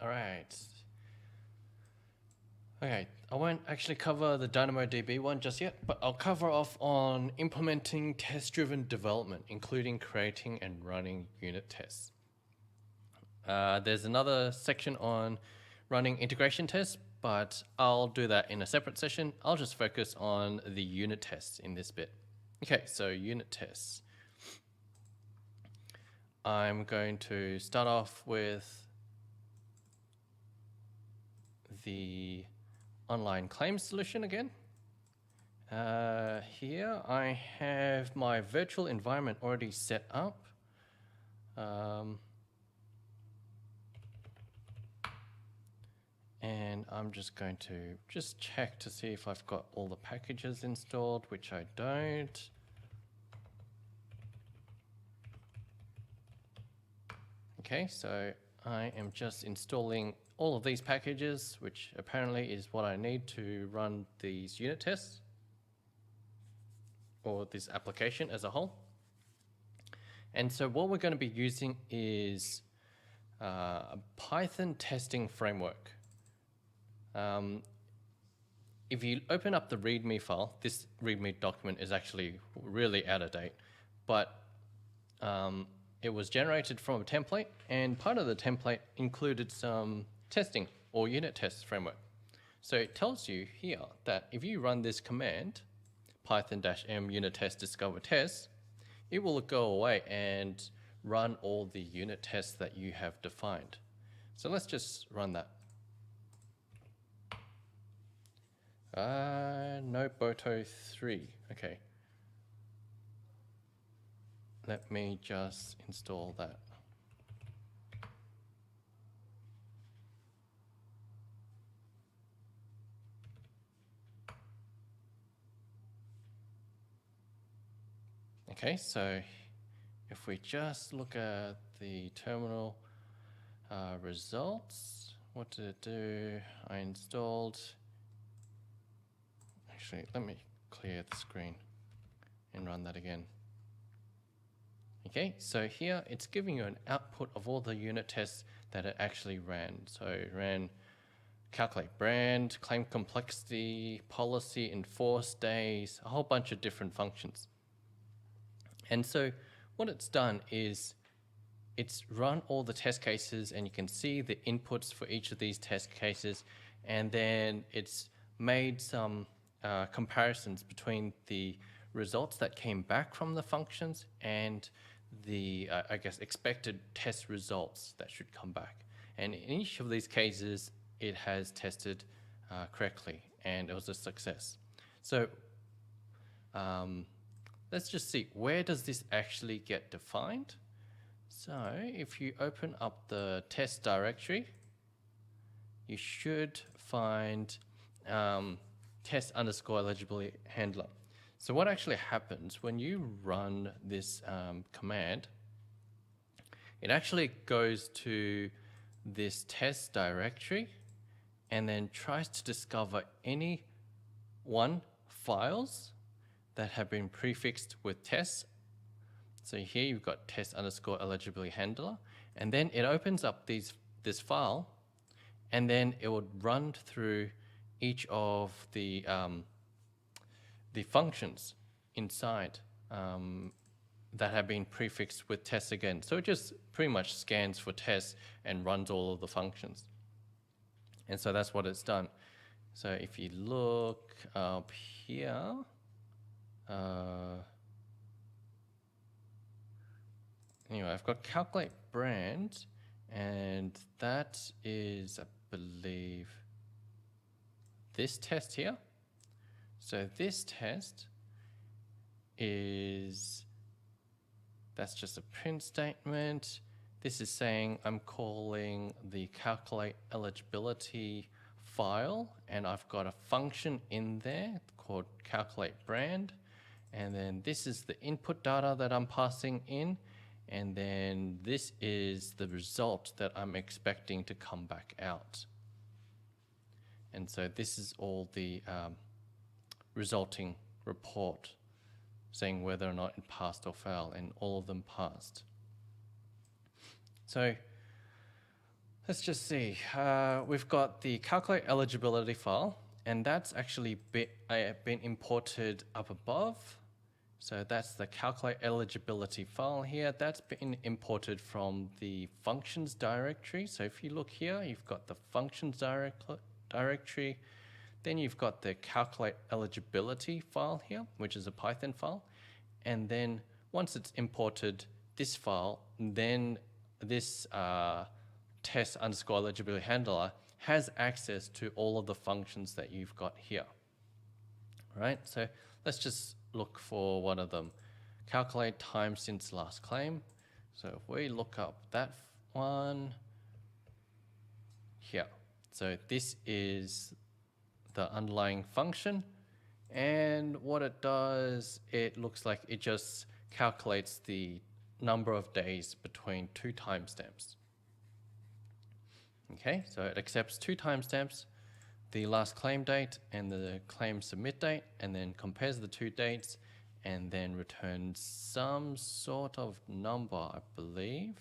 All right. Okay, I won't actually cover the DynamoDB one just yet, but I'll cover off on implementing test-driven development, including creating and running unit tests. There's another section on running integration tests, but I'll do that in a separate session. I'll just focus on the unit tests in this bit. Okay, so unit tests. I'm going to start off with the online claims solution again. Here I have my virtual environment already set up. And I'm just going to check to see if I've got all the packages installed, which I don't. Okay, so I am just installing all of these packages, which apparently is what I need to run these unit tests or this application as a whole. And so what we're going to be using is a Python testing framework. If you open up the README file, this README document is actually really out of date, but it was generated from a template, and part of the template included some testing or unit test framework. So it tells you here that if you run this command, python-m unit test discover test, it will go away and run all the unit tests that you have defined. So let's just run that. No Boto 3, okay. Let me just install that. Okay, so if we just look at the terminal results, what did it do? I installed, actually, let me clear the screen and run that again. Okay, so here it's giving you an output of all the unit tests that it actually ran. So it ran calculate brand, claim complexity, policy, enforce days, a whole bunch of different functions. And so what it's done is it's run all the test cases, and you can see the inputs for each of these test cases, and then it's made some comparisons between the results that came back from the functions and the, I guess, expected test results that should come back. And in each of these cases, it has tested correctly, and it was a success. So let's just see, where does this actually get defined? So if you open up the test directory, you should find test_eligibility handler. So what actually happens when you run this command, it actually goes to this test directory and then tries to discover any files that have been prefixed with tests. So here you've got test_eligibility handler, and then it opens up this file, and then it would run through each of the functions inside that have been prefixed with tests again. So it just pretty much scans for tests and runs all of the functions. And so that's what it's done. So if you look up here, anyway, I've got calculate brand, and that is, I believe, this test here. So this test is, that's just a print statement. This is saying I'm calling the calculate eligibility file, and I've got a function in there called calculate brand. And then this is the input data that I'm passing in. And then this is the result that I'm expecting to come back out. And so this is all the resulting report saying whether or not it passed or failed, and all of them passed. So Let's just see. We've got the calculate eligibility file, and that's actually been imported up above. So that's the calculate eligibility file here. That's been imported from the functions directory. So if you look here, you've got the functions directory. Then you've got the calculate eligibility file here, which is a Python file. And then once it's imported this file, then this test underscore eligibility handler has access to all of the functions that you've got here. Right? So let's just look for one of them. Calculate time since last claim. So if we look up that one here. So this is the underlying function, and what it does, it looks like it just calculates the number of days between two timestamps. Okay, so it accepts two timestamps, the last claim date and the claim submit date, and then compares the two dates and then returns some sort of number, I believe.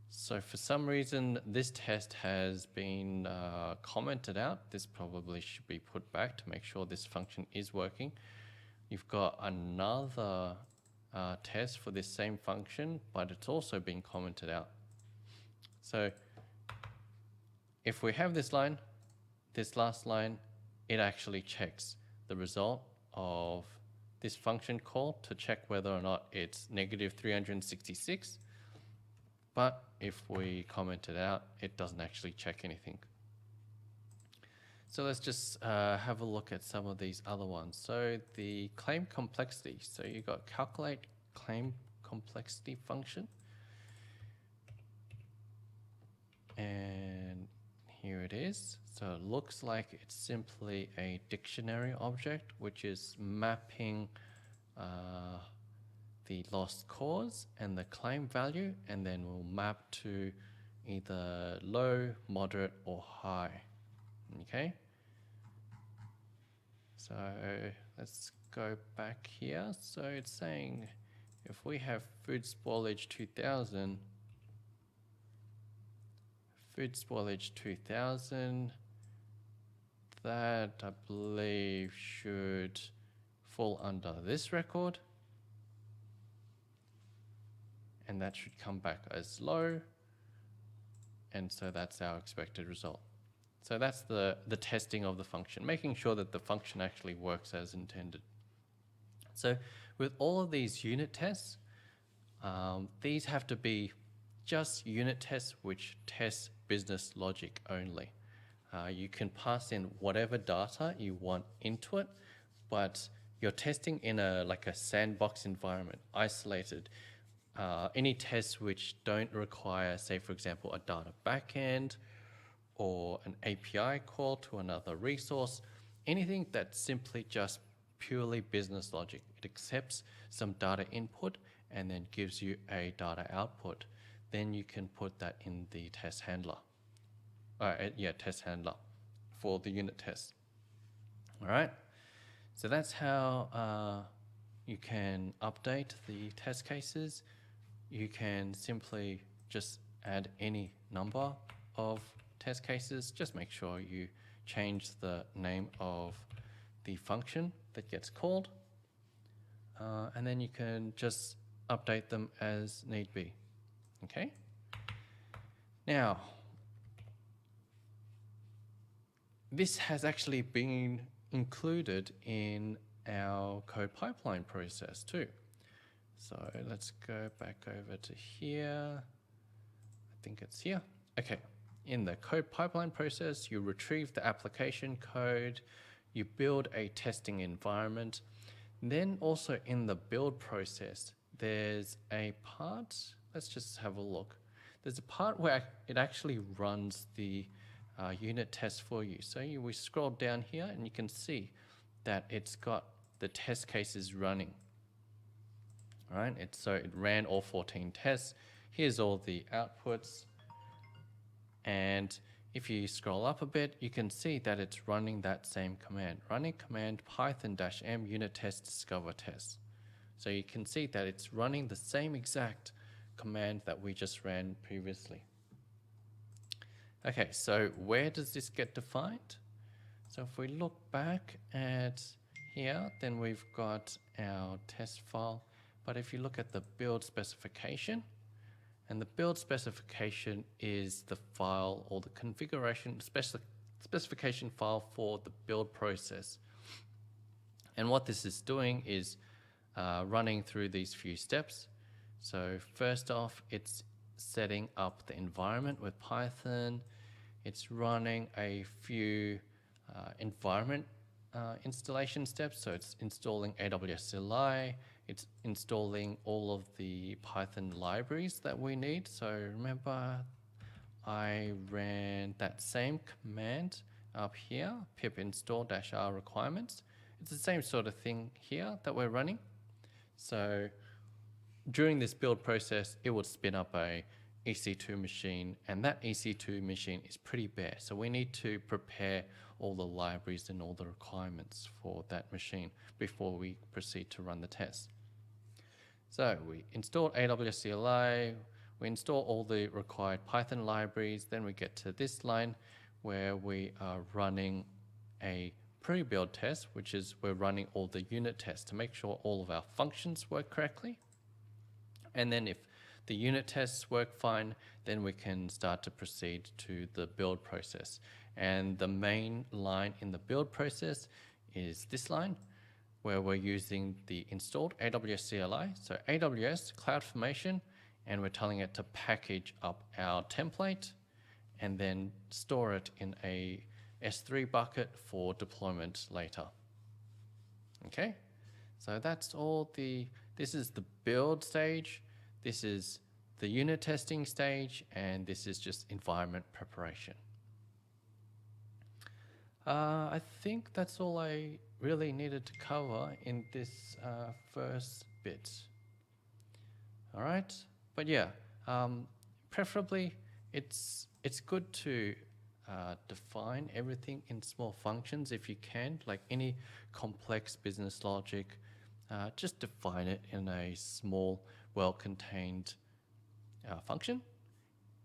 So for some reason, this test has been commented out. This probably should be put back to make sure this function is working. You've got another test for this same function, but it's also been commented out. So if we have this line, this last line, it actually checks the result of this function call to check whether or not it's negative 366. But if we comment it out, it doesn't actually check anything. So let's just have a look at some of these other ones. So the claim complexity. So you got calculate claim complexity function. And here it is. So it looks like it's simply a dictionary object, which is mapping the lost cause and the claim value, and then we'll map to either low, moderate, or high. Okay. So let's go back here. So it's saying if we have food spoilage 2000, that I believe should fall under this record. And that should come back as low. And so that's our expected result. So that's the testing of the function, making sure that the function actually works as intended. So with all of these unit tests, these have to be just unit tests which test business logic only. You can pass in whatever data you want into it, but you're testing in like a sandbox environment, isolated. Any tests which don't require, say, for example, a data backend or an API call to another resource, anything that's simply just purely business logic. It accepts some data input and then gives you a data output. Then you can put that in the test handler. Test handler for the unit test. All right. So that's how you can update the test cases. You can simply just add any number of test cases. Just make sure you change the name of the function that gets called. And then you can just update them as need be. Okay? Now, this has actually been included in our code pipeline process too. So let's go back over to here. I think it's here. Okay. In the code pipeline process, you retrieve the application code, you build a testing environment. Then also in the build process, there's a part, let's just have a look. There's a part where it actually runs the unit test for you. So we scroll down here and you can see that it's got the test cases running. All right, so it ran all 14 tests. Here's all the outputs. And if you scroll up a bit, you can see that it's running that same command. Running command python -m unit test discover test. So you can see that it's running the same exact command that we just ran previously. Okay, so where does this get defined? So if we look back at here, then we've got our test file. But if you look at the build specification, and the build specification is the file or the configuration specification file for the build process. And what this is doing is running through these few steps. So first off, it's setting up the environment with Python. It's running a few environment installation steps. So it's installing AWS CLI. It's installing all of the Python libraries that we need. So remember, I ran that same command up here, pip install -r requirements. It's the same sort of thing here that we're running. So during this build process, it would spin up a EC2 machine, and that EC2 machine is pretty bare. So we need to prepare all the libraries and all the requirements for that machine before we proceed to run the test. So we install AWS CLI, we install all the required Python libraries, then we get to this line where we are running a pre-build test, which is we're running all the unit tests to make sure all of our functions work correctly. And then if the unit tests work fine, then we can start to proceed to the build process. And the main line in the build process is this line, where we're using the installed AWS CLI, so AWS CloudFormation, and we're telling it to package up our template and then store it in a S3 bucket for deployment later. Okay, so that's all this is the build stage, this is the unit testing stage, and this is just environment preparation. I think that's all I really needed to cover in this first bit. All right, but yeah, preferably it's good to define everything in small functions if you can, like any complex business logic, just define it in a small, well-contained function,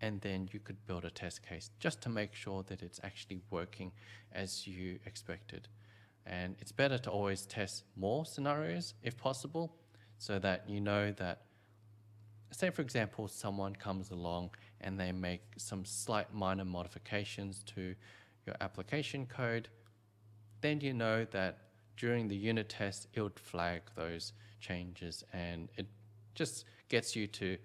and then you could build a test case just to make sure that it's actually working as you expected. And it's better to always test more scenarios if possible, so that you know that, say for example, someone comes along and they make some slight minor modifications to your application code, then you know that during the unit test, it would flag those changes, and it just gets you to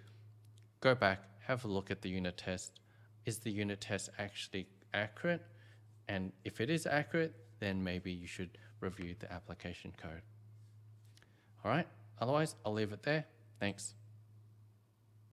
go back, have a look at the unit test. Is the unit test actually accurate? And if it is accurate, then maybe you should review the application code. All right, otherwise I'll leave it there. Thanks.